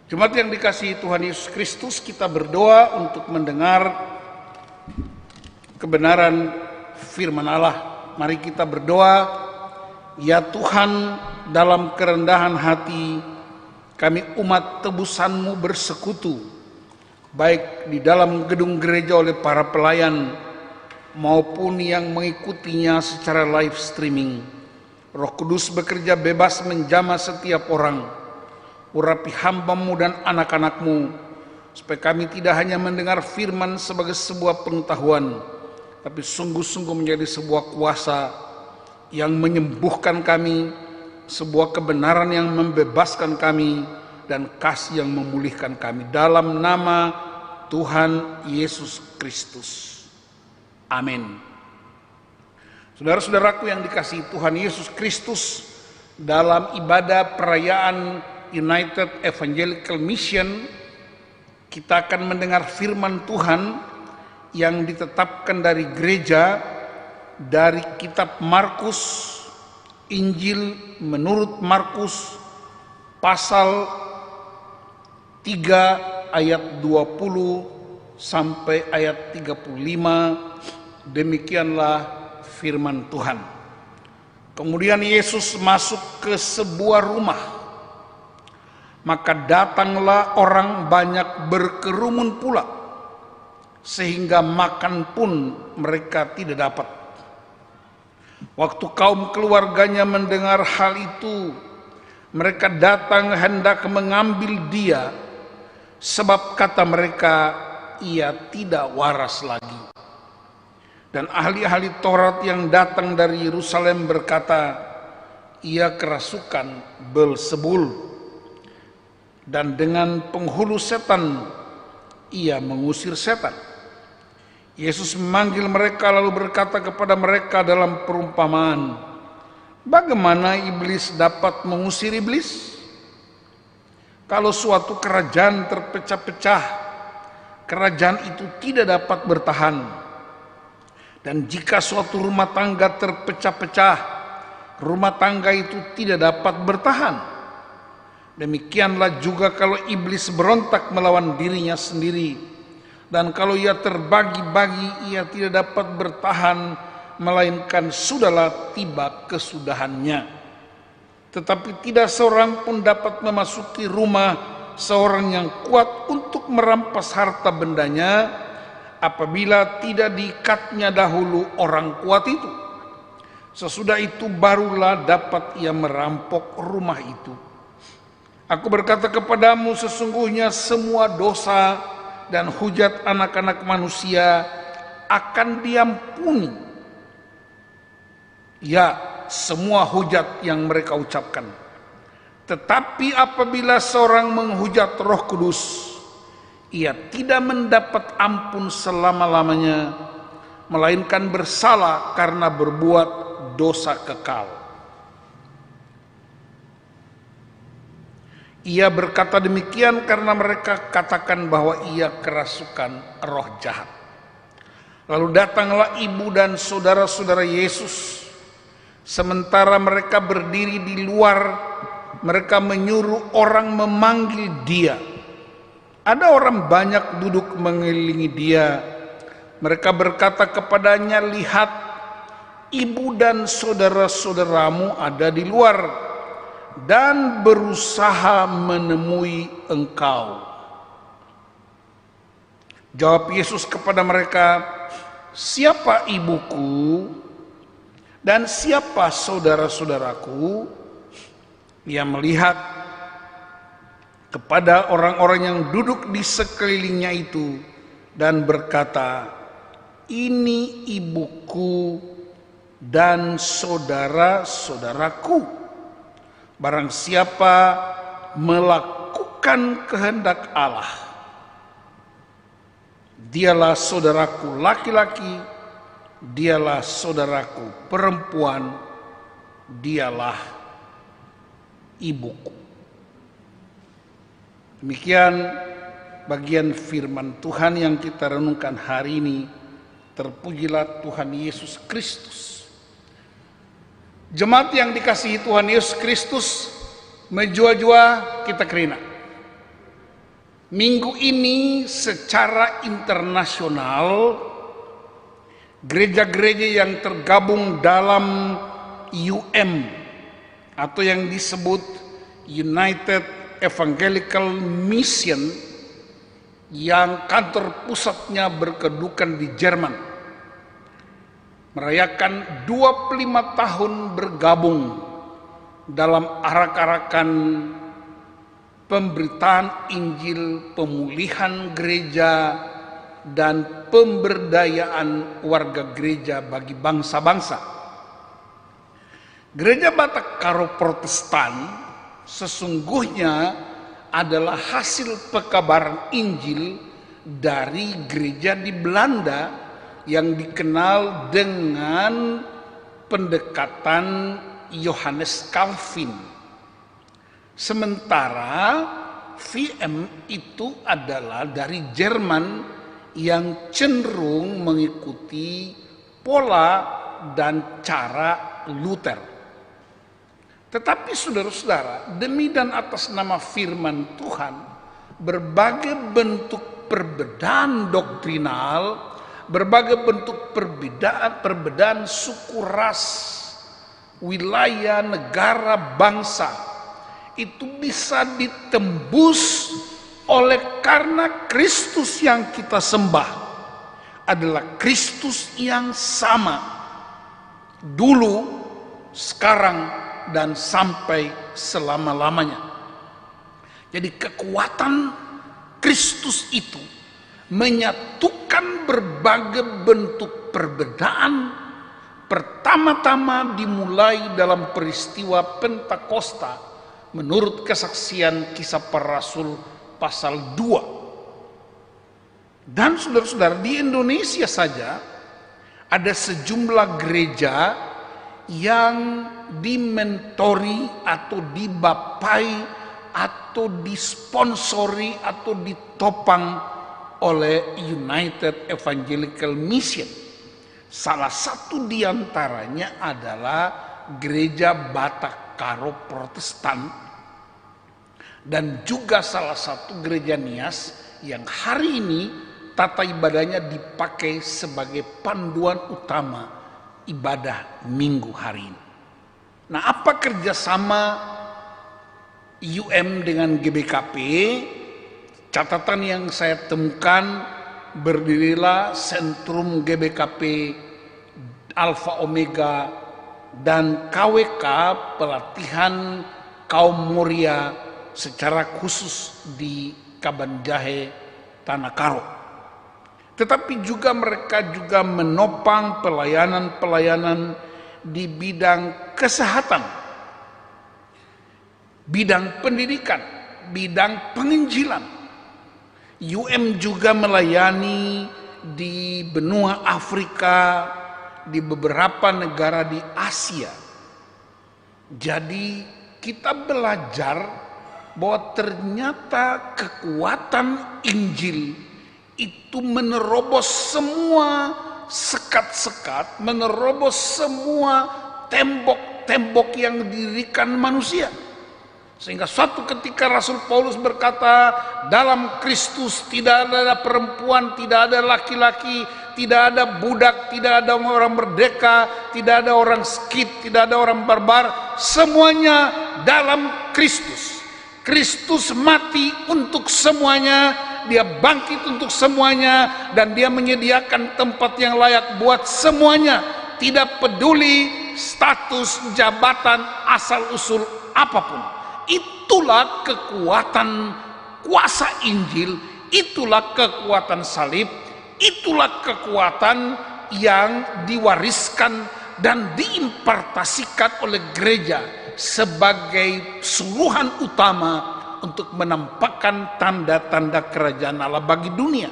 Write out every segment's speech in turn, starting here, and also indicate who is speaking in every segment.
Speaker 1: Jemaat yang dikasihi Tuhan Yesus Kristus, kita berdoa untuk mendengar kebenaran firman Allah. Mari kita berdoa. Ya Tuhan, dalam kerendahan hati kami umat tebusan-Mu bersekutu, baik di dalam gedung gereja oleh para pelayan maupun yang mengikutinya secara live streaming. Roh Kudus bekerja bebas menjamah setiap orang. Urapi hamba-Mu dan anak-anak-Mu, supaya kami tidak hanya mendengar firman sebagai sebuah pengetahuan, tapi sungguh-sungguh menjadi sebuah kuasa yang menyembuhkan kami, sebuah kebenaran yang membebaskan kami, dan kasih yang memulihkan kami. Dalam nama Tuhan Yesus Kristus. Amin. Saudara-saudaraku yang dikasihi Tuhan Yesus Kristus, dalam ibadah perayaan United Evangelical Mission, kita akan mendengar firman Tuhan yang ditetapkan dari gereja dari kitab Markus, Injil menurut Markus pasal 3 ayat 20 sampai ayat 35. Demikianlah firman Tuhan. Kemudian Yesus masuk ke sebuah rumah. Maka datanglah orang banyak berkerumun pula, sehingga makan pun mereka tidak dapat. Waktu kaum keluarganya mendengar hal itu, mereka datang hendak mengambil Dia, sebab kata mereka, Ia tidak waras lagi. Dan ahli-ahli Taurat yang datang dari Yerusalem berkata, Ia kerasukan Beelzebul, dan dengan penghulu setan Ia mengusir setan. Yesus memanggil mereka lalu berkata kepada mereka dalam perumpamaan, bagaimana iblis dapat mengusir iblis? Kalau suatu kerajaan terpecah-pecah, kerajaan itu tidak dapat bertahan. Dan jika suatu rumah tangga terpecah-pecah, rumah tangga itu tidak dapat bertahan. Demikianlah juga kalau iblis berontak melawan dirinya sendiri, dan kalau ia terbagi-bagi, ia tidak dapat bertahan, melainkan sudahlah tiba kesudahannya. Tetapi tidak seorang pun dapat memasuki rumah seorang yang kuat untuk merampas harta bendanya, apabila tidak diikatnya dahulu orang kuat itu. Sesudah itu barulah dapat ia merampok rumah itu. Aku berkata kepadamu, sesungguhnya semua dosa dan hujat anak-anak manusia akan diampuni. Ya, semua hujat yang mereka ucapkan. Tetapi apabila seorang menghujat Roh Kudus, ia tidak mendapat ampun selama-lamanya, melainkan bersalah karena berbuat dosa kekal. Ia berkata demikian karena mereka katakan bahwa ia kerasukan roh jahat. Lalu datanglah ibu dan saudara-saudara Yesus. Sementara mereka berdiri di luar, mereka menyuruh orang memanggil Dia. Ada orang banyak duduk mengelilingi Dia. Mereka berkata kepadanya, lihat, ibu dan saudara-saudaramu ada di luar dan berusaha menemui engkau. Jawab Yesus kepada mereka, siapa ibuku dan siapa saudara-saudaraku? Ia melihat kepada orang-orang yang duduk di sekelilingnya itu dan berkata, ini ibuku dan saudara-saudaraku. Barang siapa melakukan kehendak Allah, dialah saudaraku laki-laki, dialah saudaraku perempuan, dialah ibuku. Demikian bagian firman Tuhan yang kita renungkan hari ini. Terpujilah Tuhan Yesus Kristus. Jemaat yang dikasihi Tuhan Yesus Kristus, menjua-jua kita kerina. Minggu ini secara internasional gereja-gereja yang tergabung dalam UM atau yang disebut United Evangelical Mission yang kantor pusatnya berkedudukan di Jerman merayakan 25 tahun bergabung dalam arak-arakan pemberitaan Injil, pemulihan gereja, dan pemberdayaan warga gereja bagi bangsa-bangsa. Gereja Batak Karo Protestan sesungguhnya adalah hasil pekabaran Injil dari gereja di Belanda yang dikenal dengan pendekatan Johannes Calvin. Sementara VM itu adalah dari Jerman yang cenderung mengikuti pola dan cara Luther. Tetapi saudara-saudara, demi dan atas nama firman Tuhan, berbagai bentuk perbedaan doktrinal, berbagai bentuk perbedaan suku, ras, wilayah, negara, bangsa itu bisa ditembus oleh karena Kristus yang kita sembah adalah Kristus yang sama dulu, sekarang, dan sampai selama-lamanya. Jadi kekuatan Kristus itu menyatukan berbagai bentuk perbedaan. Pertama-tama dimulai dalam peristiwa Pentakosta menurut kesaksian Kisah Para Rasul pasal 2. Dan saudara-saudara, di Indonesia saja ada sejumlah gereja yang dimentori atau dibapai atau disponsori atau ditopang oleh United Evangelical Mission. Salah satu diantaranya adalah Gereja Batak Karo Protestan dan juga salah satu gereja Nias yang hari ini tata ibadahnya dipakai sebagai panduan utama ibadah minggu hari ini. Nah, apa kerjasama UM dengan GBKP? Catatan yang saya temukan, berdirilah Sentrum GBKP Alfa Omega dan KWK pelatihan kaum Moria secara khusus di Kabanjahe, Tanah Karo. Tetapi juga mereka juga menopang pelayanan-pelayanan di bidang kesehatan, bidang pendidikan, bidang penginjilan. UM juga melayani di benua Afrika, di beberapa negara di Asia. Jadi kita belajar bahwa ternyata kekuatan Injil itu menerobos semua sekat-sekat, menerobos semua tembok-tembok yang didirikan manusia. Sehingga suatu ketika Rasul Paulus berkata, dalam Kristus tidak ada perempuan, tidak ada laki-laki, tidak ada budak, tidak ada orang merdeka, tidak ada orang skit, tidak ada orang barbar, semuanya dalam Kristus. Kristus mati untuk semuanya, dia bangkit untuk semuanya, dan dia menyediakan tempat yang layak buat semuanya. Tidak peduli status, jabatan, asal-usul apapun. Itulah kekuatan kuasa Injil, itulah kekuatan salib, itulah kekuatan yang diwariskan dan diimpartasikan oleh gereja sebagai suruhan utama untuk menampakkan tanda-tanda kerajaan Allah bagi dunia.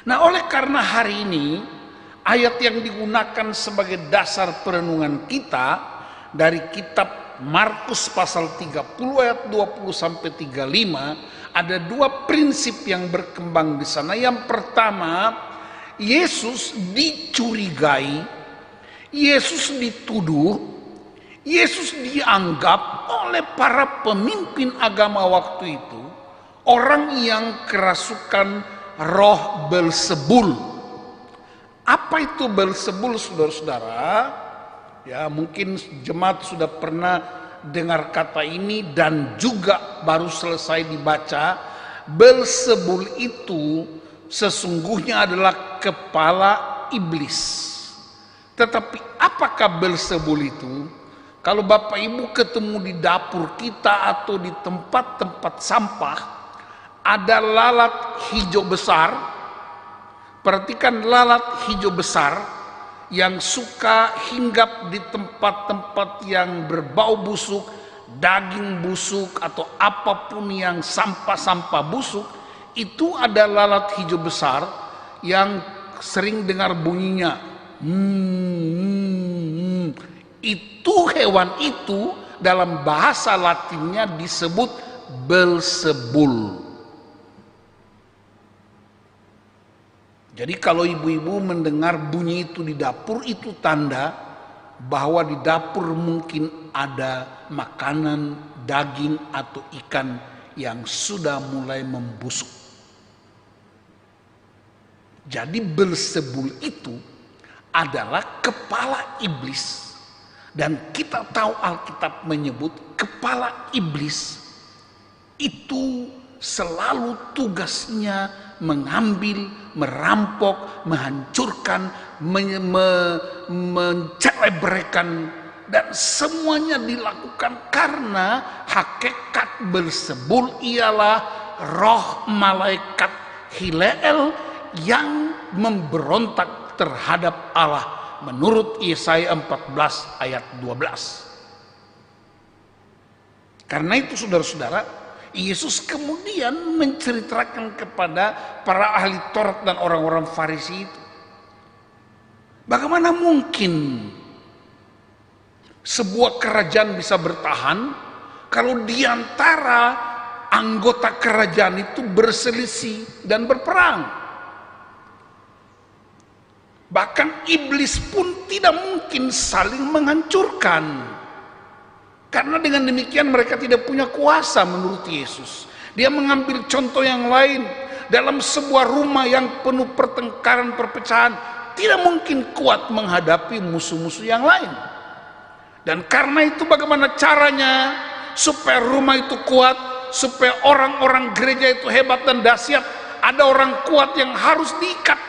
Speaker 1: Nah, oleh karena hari ini ayat yang digunakan sebagai dasar perenungan kita dari kitab Markus pasal 30 ayat 20 sampai 35, ada dua prinsip yang berkembang di sana. Yang pertama, Yesus dicurigai, Yesus dituduh, Yesus dianggap oleh para pemimpin agama waktu itu, orang yang kerasukan roh Belzebul. Apa itu Belzebul, saudara-saudara? Ya, mungkin jemaat sudah pernah dengar kata ini dan juga baru selesai dibaca. Belzebul itu sesungguhnya adalah kepala iblis. Tetapi apakah Belzebul itu? Kalau Bapak Ibu ketemu di dapur kita atau di tempat-tempat sampah, ada lalat hijau besar. Perhatikan lalat hijau besar yang suka hinggap di tempat-tempat yang berbau busuk, daging busuk atau apapun yang sampah-sampah busuk. Itu ada lalat hijau besar yang sering dengar bunyinya. Itu hewan itu dalam bahasa Latinnya disebut Belzebul. Jadi kalau ibu-ibu mendengar bunyi itu di dapur, itu tanda bahwa di dapur mungkin ada makanan, daging atau ikan yang sudah mulai membusuk. Jadi Belzebul itu adalah kepala iblis. Dan kita tahu Alkitab menyebut kepala iblis itu selalu tugasnya mengambil, merampok, menghancurkan, mencelebrkan, dan semuanya dilakukan karena hakikat Belzebul ialah roh malaikat Hileel yang memberontak terhadap Allah. Menurut Yesaya 14 ayat 12. Karena itu saudara-saudara, Yesus kemudian menceritakan kepada para ahli Taurat dan orang-orang Farisi itu, bagaimana mungkin sebuah kerajaan bisa bertahan kalau di antara anggota kerajaan itu berselisih dan berperang. Bahkan iblis pun tidak mungkin saling menghancurkan. Karena dengan demikian mereka tidak punya kuasa menurut Yesus. Dia mengambil contoh yang lain. Dalam sebuah rumah yang penuh pertengkaran, perpecahan, tidak mungkin kuat menghadapi musuh-musuh yang lain. Dan karena itu bagaimana caranya supaya rumah itu kuat, supaya orang-orang gereja itu hebat dan dahsyat? Ada orang kuat yang harus diikat,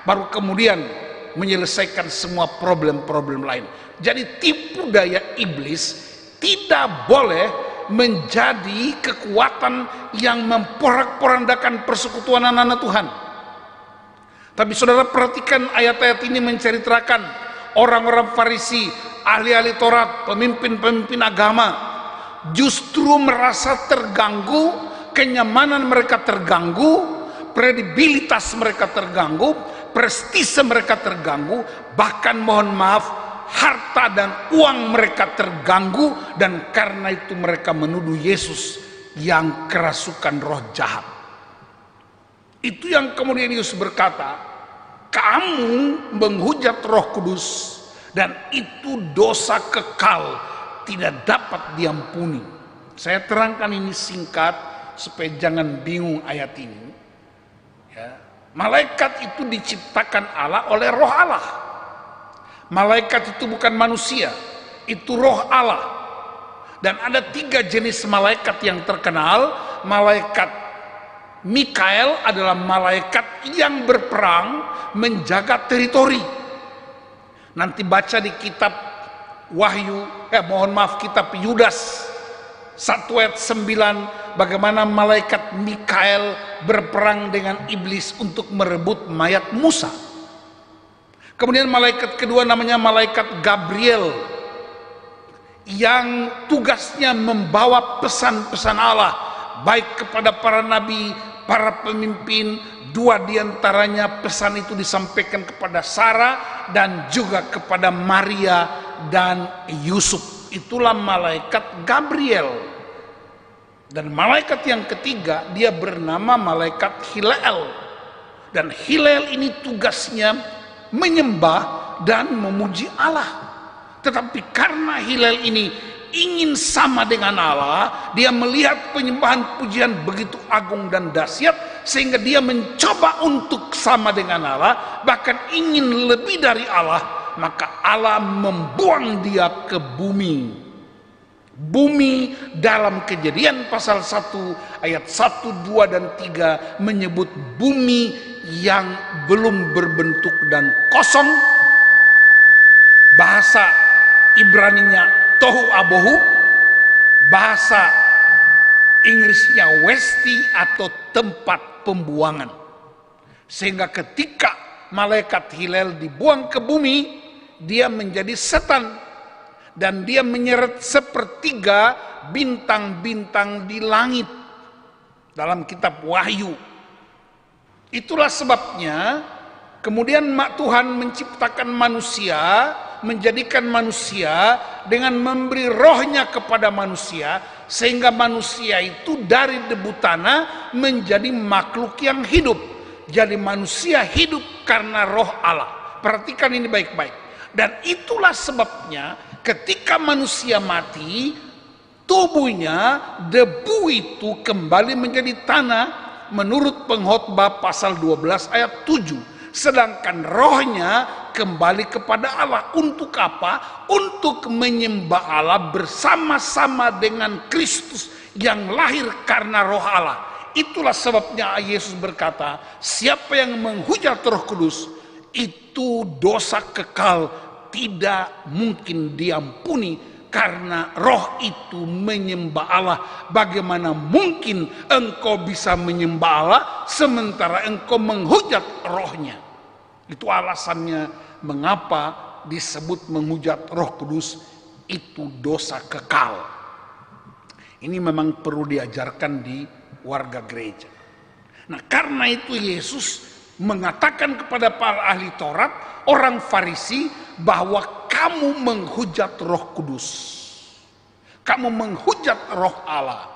Speaker 1: baru kemudian menyelesaikan semua problem-problem lain. Jadi tipu daya iblis tidak boleh menjadi kekuatan yang memporak-porandakan persekutuan anak-anak Tuhan. Tapi saudara perhatikan ayat-ayat ini menceritakan orang-orang Farisi, ahli-ahli Taurat, pemimpin-pemimpin agama justru merasa terganggu, kenyamanan mereka terganggu, kredibilitas mereka terganggu, prestise mereka terganggu, bahkan mohon maaf, harta dan uang mereka terganggu, dan karena itu mereka menuduh Yesus yang kerasukan roh jahat. Itu yang kemudian Yesus berkata, kamu menghujat Roh Kudus dan itu dosa kekal, tidak dapat diampuni. Saya terangkan ini singkat supaya jangan bingung ayat ini. Ya. Malaikat itu diciptakan Allah oleh roh Allah. Malaikat itu bukan manusia, itu roh Allah. Dan ada 3 jenis malaikat yang terkenal. Malaikat Mikael adalah malaikat yang berperang menjaga teritori. Nanti baca di kitab Wahyu, kitab Yudas 1 ayat 9, bagaimana malaikat Mikael berperang dengan iblis untuk merebut mayat Musa. Kemudian malaikat kedua namanya malaikat Gabriel, yang tugasnya membawa pesan-pesan Allah baik kepada para nabi, para pemimpin. 2 diantaranya pesan itu disampaikan kepada Sarah dan juga kepada Maria dan Yusuf. Itulah malaikat Gabriel. Dan malaikat yang ketiga dia bernama malaikat Hileel. Dan Hileel ini tugasnya menyembah dan memuji Allah. Tetapi karena Hileel ini ingin sama dengan Allah, dia melihat penyembahan pujian begitu agung dan dahsyat sehingga dia mencoba untuk sama dengan Allah, bahkan ingin lebih dari Allah, maka Allah membuang dia ke bumi. Bumi dalam Kejadian pasal 1 ayat 1, 2, dan 3 menyebut bumi yang belum berbentuk dan kosong. Bahasa Ibraninya tohu abohu, bahasa Inggrisnya westi atau tempat pembuangan. Sehingga ketika malaikat Hillel dibuang ke bumi, dia menjadi setan. Dan dia menyeret sepertiga bintang-bintang di langit dalam kitab Wahyu. Itulah sebabnya kemudian Tuhan menciptakan manusia, menjadikan manusia dengan memberi rohnya kepada manusia, sehingga manusia itu dari debu tanah menjadi makhluk yang hidup. Jadi manusia hidup karena roh Allah. Perhatikan ini baik-baik. Dan itulah sebabnya ketika manusia mati, tubuhnya, debu itu kembali menjadi tanah menurut Pengkhotbah pasal 12 ayat 7. Sedangkan rohnya kembali kepada Allah. Untuk apa? Untuk menyembah Allah bersama-sama dengan Kristus yang lahir karena roh Allah. Itulah sebabnya Yesus berkata, siapa yang menghujat Roh Kudus, itu dosa kekal tidak mungkin diampuni, karena roh itu menyembah Allah. Bagaimana mungkin engkau bisa menyembah Allah sementara engkau menghujat rohnya? Itu alasannya mengapa disebut menghujat Roh Kudus itu dosa kekal. Ini memang perlu diajarkan di warga gereja. Nah, karena itu Yesus mengatakan kepada para ahli Taurat, orang Farisi, bahwa kamu menghujat Roh Kudus. Kamu menghujat Roh Allah.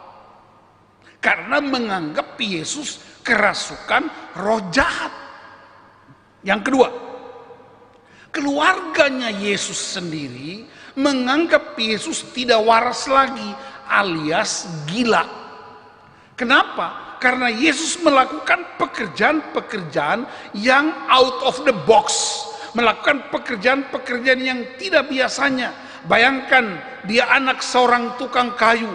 Speaker 1: Karena menganggap Yesus kerasukan roh jahat. Yang kedua, keluarganya Yesus sendiri menganggap Yesus tidak waras lagi, alias gila. Kenapa? Karena Yesus melakukan pekerjaan-pekerjaan yang out of the box, melakukan pekerjaan-pekerjaan yang tidak biasanya. Bayangkan, dia anak seorang tukang kayu,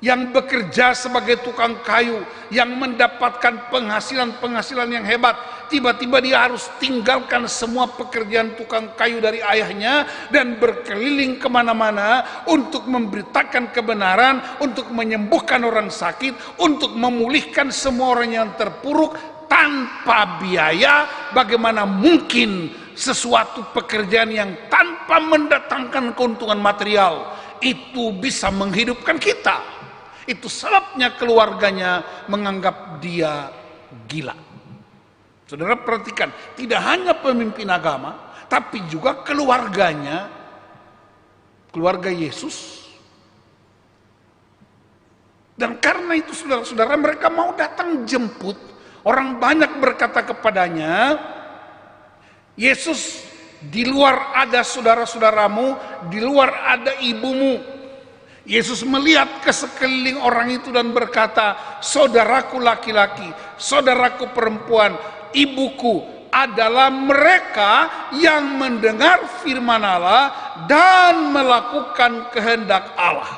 Speaker 1: yang bekerja sebagai tukang kayu, yang mendapatkan penghasilan yang hebat. Tiba-tiba dia harus tinggalkan semua pekerjaan tukang kayu dari ayahnya dan berkeliling kemana-mana untuk memberitakan kebenaran, untuk menyembuhkan orang sakit, untuk memulihkan semua orang yang terpuruk tanpa biaya. Bagaimana mungkin sesuatu pekerjaan yang tanpa mendatangkan keuntungan material itu bisa menghidupkan kita? Itu sebabnya keluarganya menganggap dia gila. Saudara perhatikan, tidak hanya pemimpin agama, tapi juga keluarganya, keluarga Yesus. Dan karena itu saudara-saudara, mereka mau datang jemput. Orang banyak berkata kepadanya, Yesus, di luar ada saudara-saudaramu, di luar ada ibumu. Yesus melihat ke sekeliling orang itu dan berkata, saudaraku laki-laki, saudaraku perempuan, ibuku adalah mereka yang mendengar firman Allah dan melakukan kehendak Allah.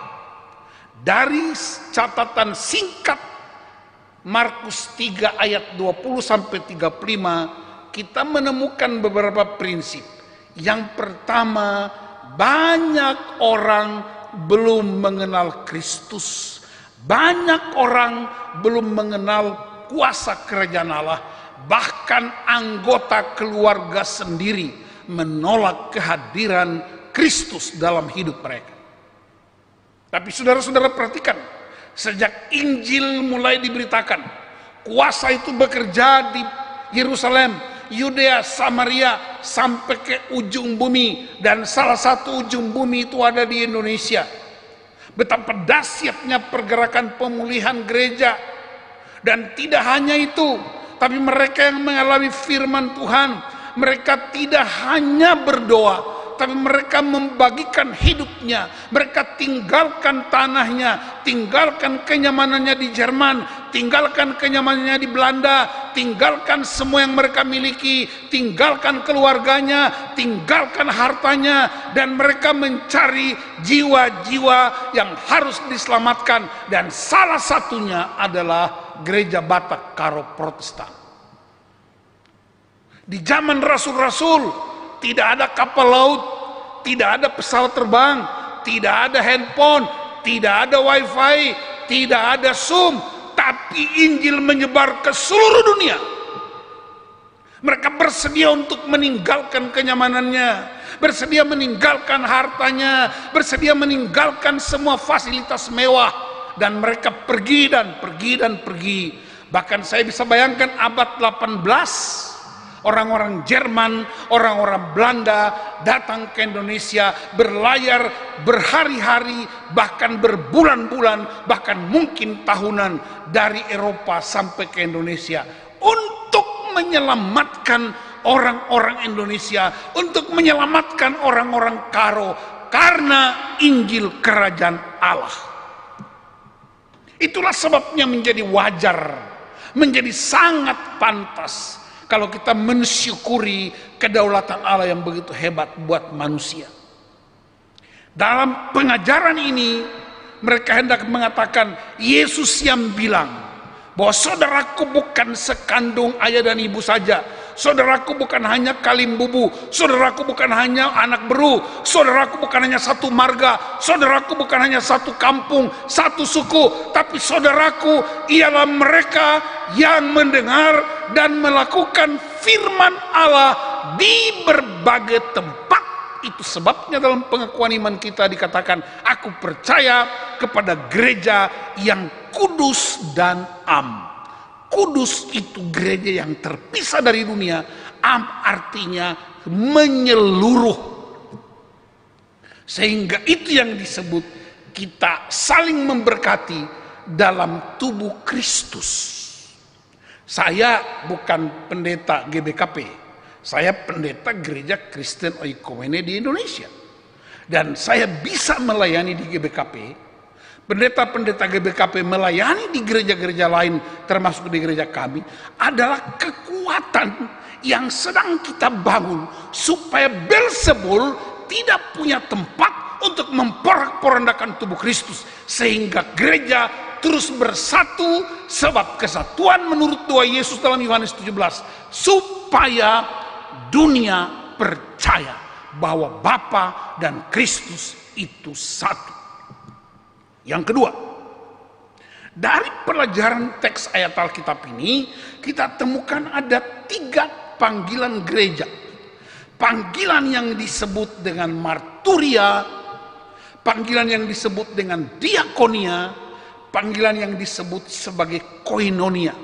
Speaker 1: Dari catatan singkat Markus 3 ayat 20-35 kita menemukan beberapa prinsip. Yang pertama, banyak orang belum mengenal Kristus. Banyak orang belum mengenal kuasa kerajaan Allah. Bahkan anggota keluarga sendiri menolak kehadiran Kristus dalam hidup mereka. Tapi saudara-saudara perhatikan, sejak Injil mulai diberitakan, kuasa itu bekerja di Yerusalem, Yudea, Samaria, sampai ke ujung bumi. Dan salah satu ujung bumi itu ada di Indonesia. Betapa dahsyatnya pergerakan pemulihan gereja. Dan tidak hanya itu, tapi mereka yang mengalami firman Tuhan, mereka tidak hanya berdoa, tapi mereka membagikan hidupnya. Mereka tinggalkan tanahnya, tinggalkan kenyamanannya di Jerman, tinggalkan kenyamanannya di Belanda, tinggalkan semua yang mereka miliki, tinggalkan keluarganya, tinggalkan hartanya, dan mereka mencari jiwa-jiwa yang harus diselamatkan, dan salah satunya adalah gereja Batak Karo Protestan. Di zaman rasul-rasul tidak ada kapal laut, tidak ada pesawat terbang, tidak ada handphone, tidak ada wifi, tidak ada Zoom, tapi Injil menyebar ke seluruh dunia. Mereka bersedia untuk meninggalkan kenyamanannya, bersedia meninggalkan hartanya, bersedia meninggalkan semua fasilitas mewah, dan mereka pergi dan pergi dan pergi. Bahkan saya bisa bayangkan abad 18, orang-orang Jerman, orang-orang Belanda datang ke Indonesia, berlayar berhari-hari, bahkan berbulan-bulan, bahkan mungkin tahunan dari Eropa sampai ke Indonesia untuk menyelamatkan orang-orang Indonesia, untuk menyelamatkan orang-orang Karo karena Injil Kerajaan Allah. Itulah sebabnya menjadi wajar, menjadi sangat pantas kalau kita mensyukuri kedaulatan Allah yang begitu hebat buat manusia. Dalam pengajaran ini, mereka hendak mengatakan Yesus yang bilang bahwa saudaraku bukan sekandung ayah dan ibu saja, saudaraku bukan hanya kalimbubu, saudaraku bukan hanya anak beru, saudaraku bukan hanya satu marga, saudaraku bukan hanya satu kampung, satu suku, tapi saudaraku ialah mereka yang mendengar dan melakukan firman Allah di berbagai tempat. Itu sebabnya dalam pengakuan iman kita dikatakan, aku percaya kepada gereja yang kudus dan am. Kudus itu gereja yang terpisah dari dunia, am artinya menyeluruh. Sehingga itu yang disebut kita saling memberkati dalam tubuh Kristus. Saya bukan pendeta GBKP, saya pendeta Gereja Kristen Oikumene di Indonesia. Dan saya bisa melayani di GBKP. Pendeta-pendeta GBKP melayani di gereja-gereja lain, termasuk di gereja kami, adalah kekuatan yang sedang kita bangun supaya Beelzebul tidak punya tempat untuk memporak-porandakan tubuh Kristus, sehingga gereja terus bersatu, sebab kesatuan menurut doa Yesus dalam Yohanes 17, supaya dunia percaya bahwa Bapa dan Kristus itu satu. Yang kedua, dari pelajaran teks ayat Alkitab ini kita temukan ada 3 panggilan gereja. Panggilan yang disebut dengan marturia, panggilan yang disebut dengan diakonia, panggilan yang disebut sebagai koinonia.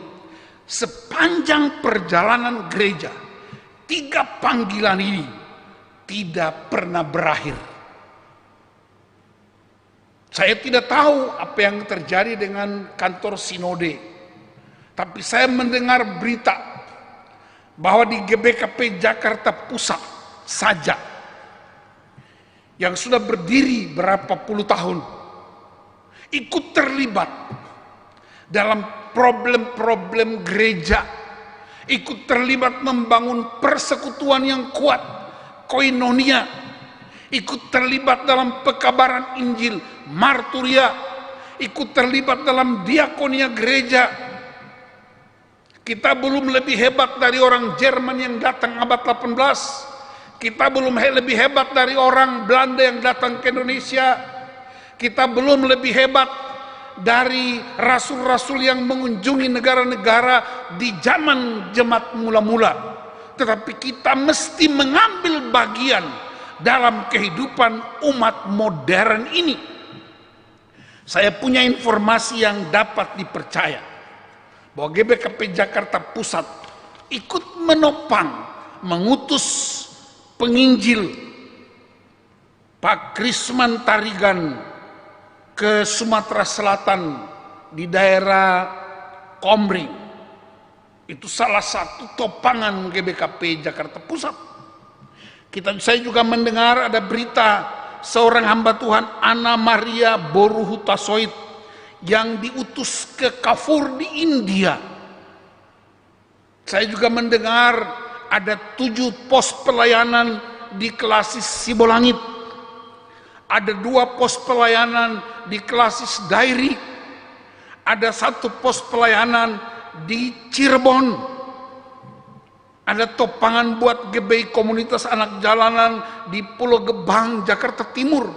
Speaker 1: Sepanjang perjalanan gereja, 3 panggilan ini tidak pernah berakhir. Saya tidak tahu apa yang terjadi dengan kantor sinode, tapi saya mendengar berita bahwa di GBKP Jakarta Pusat saja yang sudah berdiri berapa puluh tahun ikut terlibat dalam problem-problem gereja, ikut terlibat membangun persekutuan yang kuat, koinonia, ikut terlibat dalam pekabaran Injil, marturia, ikut terlibat dalam diakonia gereja. Kita belum lebih hebat dari orang Jerman yang datang abad 18. Kita belum lebih hebat dari orang Belanda yang datang ke Indonesia. Kita belum lebih hebat dari rasul-rasul yang mengunjungi negara-negara di zaman jemaat mula-mula. Tetapi kita mesti mengambil bagian dalam kehidupan umat modern ini. Saya punya informasi yang dapat dipercaya bahwa GBKP Jakarta Pusat ikut menopang, mengutus penginjil Pak Krisman Tarigan ke Sumatera Selatan di daerah Komering. Itu salah satu topangan GBKP Jakarta Pusat. Saya juga mendengar ada berita seorang hamba Tuhan, Anna Maria Boruhutasoid, yang diutus ke Kafur di India. Saya juga mendengar ada 7 pos pelayanan di Klasis Sibolangit. Ada 2 pos pelayanan di Klasis Dairi. Ada 1 pos pelayanan di Cirebon. Ada topangan buat GBI komunitas anak jalanan di Pulau Gebang, Jakarta Timur.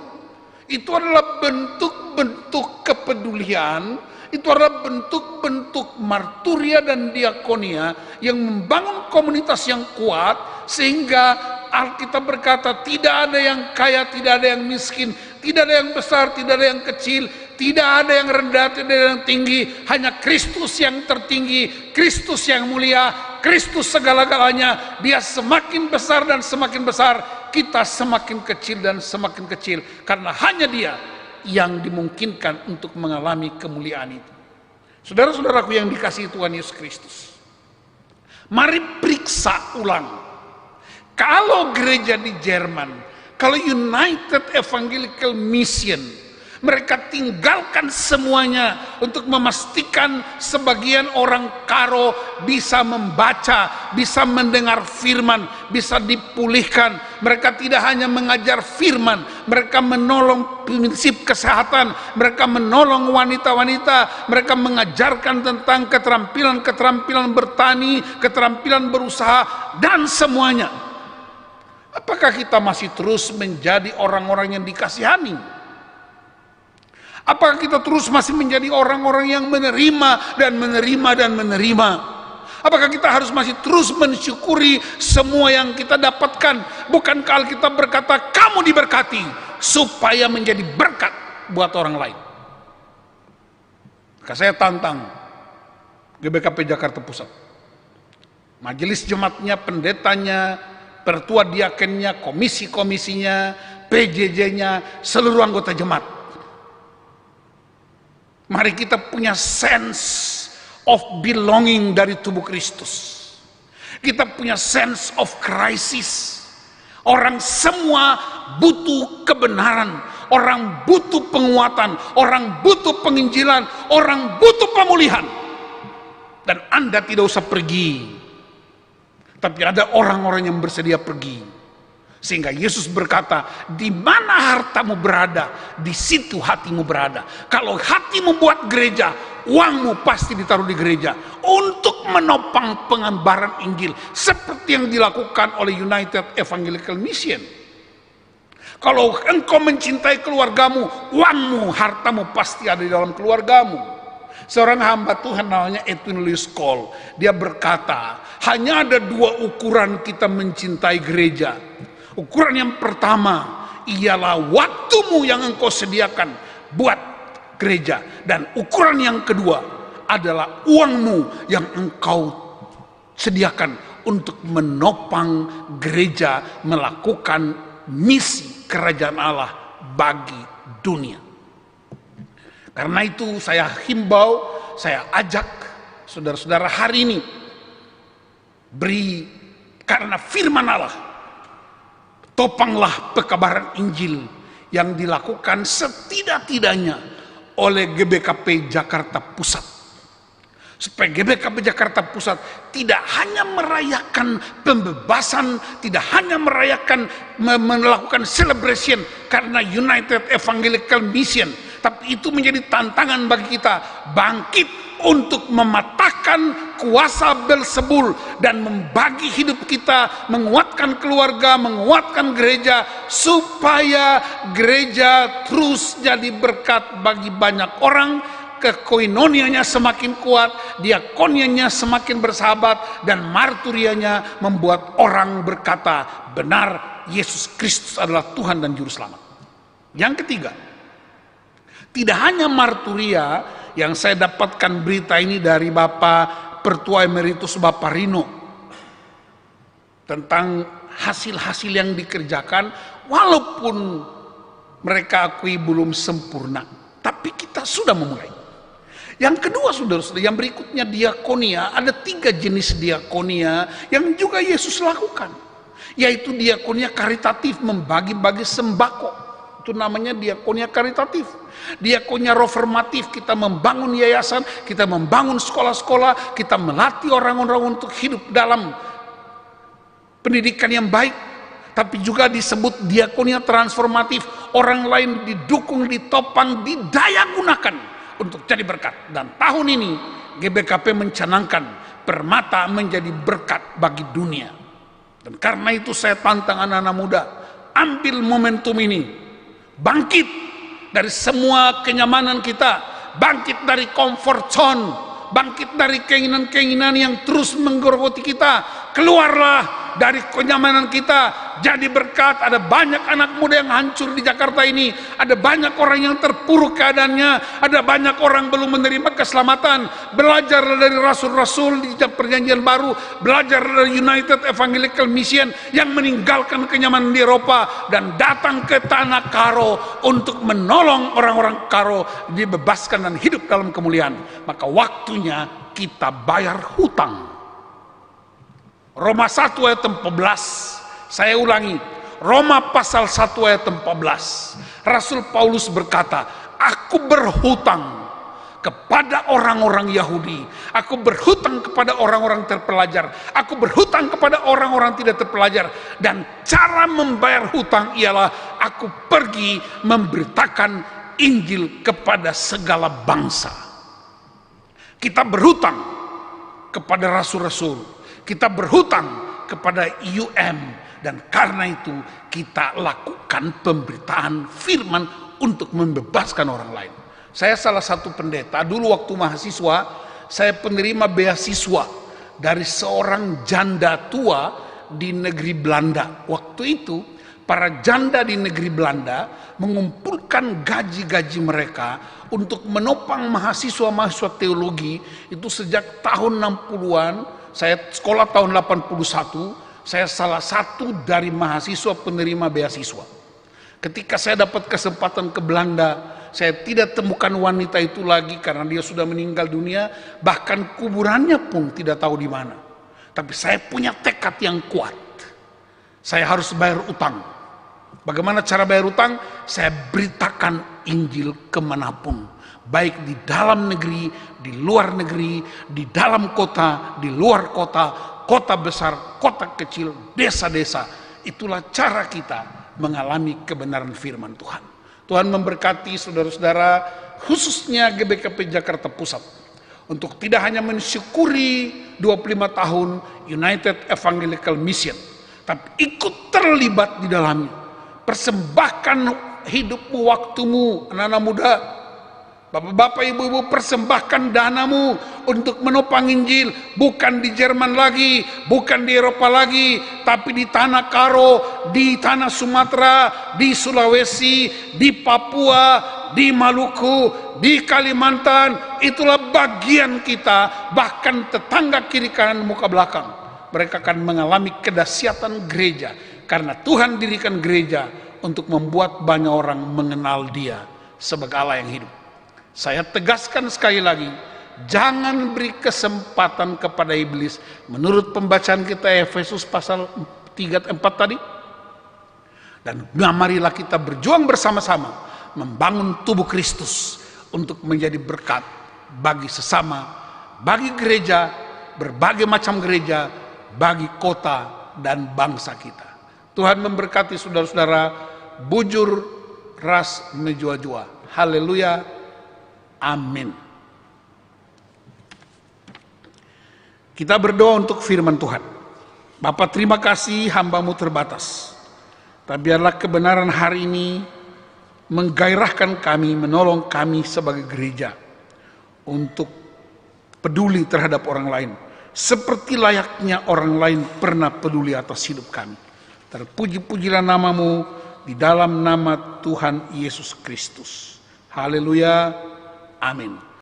Speaker 1: Itu adalah bentuk-bentuk kepedulian, itu adalah bentuk-bentuk marturia dan diakonia yang membangun komunitas yang kuat, sehingga Alkitab berkata tidak ada yang kaya, tidak ada yang miskin, tidak ada yang besar, tidak ada yang kecil, tidak ada yang rendah, tidak ada yang tinggi, hanya Kristus yang tertinggi, Kristus yang mulia, Kristus segala-galanya. Dia semakin besar dan semakin besar, kita semakin kecil dan semakin kecil, karena hanya Dia yang dimungkinkan untuk mengalami kemuliaan itu. Saudara-saudaraku yang dikasihi Tuhan Yesus Kristus, mari periksa ulang. Kalau gereja di Jerman, kalau United Evangelical Mission, mereka tinggalkan semuanya untuk memastikan sebagian orang Karo bisa membaca, bisa mendengar firman, bisa dipulihkan. Mereka tidak hanya mengajar firman, mereka menolong prinsip kesehatan, mereka menolong wanita-wanita, mereka mengajarkan tentang keterampilan-keterampilan bertani, keterampilan berusaha, dan semuanya. Apakah kita masih terus menjadi orang-orang yang dikasihani? Apakah kita terus masih menjadi orang-orang yang menerima dan menerima dan menerima? Apakah kita harus masih terus mensyukuri semua yang kita dapatkan? Bukankah Alkitab berkata kamu diberkati supaya menjadi berkat buat orang lain? Maka saya tantang GBKP Jakarta Pusat, majelis jemaatnya, pendetanya, pertua diakennya, komisi-komisinya, PJJ-nya, seluruh anggota jemaat. Mari kita punya sense of belonging dari tubuh Kristus. Kita punya sense of crisis. Orang semua butuh kebenaran, orang butuh penguatan, orang butuh penginjilan, orang butuh pemulihan. Dan Anda tidak usah pergi, tapi ada orang-orang yang bersedia pergi. Sehingga Yesus berkata, di mana hartamu berada, di situ hatimu berada. Kalau hatimu buat gereja, uangmu pasti ditaruh di gereja untuk menopang pengabaran Injil, seperti yang dilakukan oleh United Evangelical Mission. Kalau engkau mencintai keluargamu, uangmu, hartamu pasti ada di dalam keluargamu. Seorang hamba Tuhan namanya Edwin Lewis Cole, dia berkata, hanya ada 2 ukuran kita mencintai gereja. Ukuran yang pertama ialah waktumu yang engkau sediakan buat gereja, dan ukuran yang kedua adalah uangmu yang engkau sediakan untuk menopang gereja melakukan misi kerajaan Allah bagi dunia. Karena itu saya himbau, saya ajak saudara-saudara hari ini, beri karena firman Allah, topanglah pekabaran Injil yang dilakukan setidak-tidaknya oleh GBKP Jakarta Pusat. Supaya GBKP Jakarta Pusat tidak hanya merayakan pembebasan, tidak hanya melakukan celebration karena United Evangelical Mission, tapi itu menjadi tantangan bagi kita bangkit untuk mematahkan kuasa Belzebul dan membagi hidup kita, menguatkan keluarga, menguatkan gereja, supaya gereja terus jadi berkat bagi banyak orang, kekoinonianya semakin kuat, diakonianya semakin bersahabat, dan marturianya membuat orang berkata, benar Yesus Kristus adalah Tuhan dan Juru Selamat. Yang ketiga, tidak hanya marturia, yang saya dapatkan berita ini dari Bapak Pertua Emeritus Bapak Rino, tentang hasil-hasil yang dikerjakan, walaupun mereka akui belum sempurna, tapi kita sudah memulai. Yang kedua, saudara-saudara, yang berikutnya diakonia. Ada 3 jenis diakonia yang juga Yesus lakukan. yaitu diakonia karitatif, membagi-bagi sembako. Itu namanya diakonia karitatif. Diakonia reformatif, kita membangun yayasan, kita membangun sekolah-sekolah, kita melatih orang-orang untuk hidup dalam pendidikan yang baik. Tapi juga disebut diakonia transformatif, orang lain didukung, ditopang, didayagunakan untuk jadi berkat. Dan tahun ini GBKP mencanangkan permata menjadi berkat bagi dunia. Dan karena itu saya tantang anak-anak muda, ambil momentum ini, bangkit dari semua kenyamanan kita, bangkit dari comfort zone, bangkit dari keinginan-keinginan yang terus menggerogoti kita. Keluarlah dari kenyamanan kita, jadi berkat. Ada banyak anak muda yang hancur di Jakarta ini, ada banyak orang yang terpuruk keadaannya, ada banyak orang belum menerima keselamatan. Belajar dari rasul-rasul di perjanjian baru, belajar dari United Evangelical Mission yang meninggalkan kenyamanan di Eropa dan datang ke tanah Karo untuk menolong orang-orang Karo dibebaskan dan hidup dalam kemuliaan. Maka waktunya kita bayar hutang. Roma 1 ayat 14, saya ulangi, Roma pasal 1 ayat 14, Rasul Paulus berkata, aku berhutang kepada orang-orang Yahudi, aku berhutang kepada orang-orang terpelajar, aku berhutang kepada orang-orang tidak terpelajar, dan cara membayar hutang ialah aku pergi memberitakan Injil kepada segala bangsa. Kita berhutang kepada rasul-rasul, kita berhutang kepada UM, dan karena itu kita lakukan pemberitaan firman untuk membebaskan orang lain. Saya salah satu pendeta, dulu waktu mahasiswa, saya penerima beasiswa dari seorang janda tua di negeri Belanda. Waktu itu para janda di negeri Belanda mengumpulkan gaji-gaji mereka untuk menopang mahasiswa-mahasiswa teologi. Itu sejak tahun 60-an. Saya sekolah tahun 81, saya salah satu dari mahasiswa penerima beasiswa. Ketika saya dapat kesempatan ke Belanda, saya tidak temukan wanita itu lagi karena dia sudah meninggal dunia, bahkan kuburannya pun tidak tahu di mana. Tapi saya punya tekad yang kuat. Saya harus bayar utang. Bagaimana cara bayar utang? Saya beritakan Injil kemanapun. Baik di dalam negeri, di luar negeri, di dalam kota, di luar kota, kota besar, kota kecil, desa-desa. Itulah cara kita mengalami kebenaran firman Tuhan. Tuhan memberkati saudara-saudara, khususnya GBKP Jakarta Pusat, untuk tidak hanya mensyukuri 25 tahun United Evangelical Mission, tapi ikut terlibat di dalamnya. Persembahkan hidupmu, waktumu, anak-anak muda, bapak-bapak, ibu-ibu, persembahkan danamu untuk menopang Injil, bukan di Jerman lagi, bukan di Eropa lagi, tapi di tanah Karo, di tanah Sumatera, di Sulawesi, di Papua, di Maluku, di Kalimantan. Itulah bagian kita. Bahkan tetangga kiri kanan muka belakang, mereka akan mengalami kedahsyatan gereja, karena Tuhan dirikan gereja untuk membuat banyak orang mengenal Dia sebagai Allah yang hidup. Saya tegaskan sekali lagi, jangan beri kesempatan kepada iblis. Menurut pembacaan kita Efesus pasal 3-4 tadi. Dan marilah kita berjuang bersama-sama membangun tubuh Kristus untuk menjadi berkat bagi sesama, bagi gereja, berbagai macam gereja, bagi kota dan bangsa kita. Tuhan memberkati saudara-saudara, bujur ras menjua-jua. Haleluya. Amin. Kita berdoa untuk firman Tuhan. Bapa, terima kasih, hamba-Mu terbatas. Tapi biarlah kebenaran hari ini menggairahkan kami, menolong kami sebagai gereja untuk peduli terhadap orang lain, seperti layaknya orang lain pernah peduli atas hidup kami. Terpuji-pujilah nama-Mu di dalam nama Tuhan Yesus Kristus. Haleluya. Amin.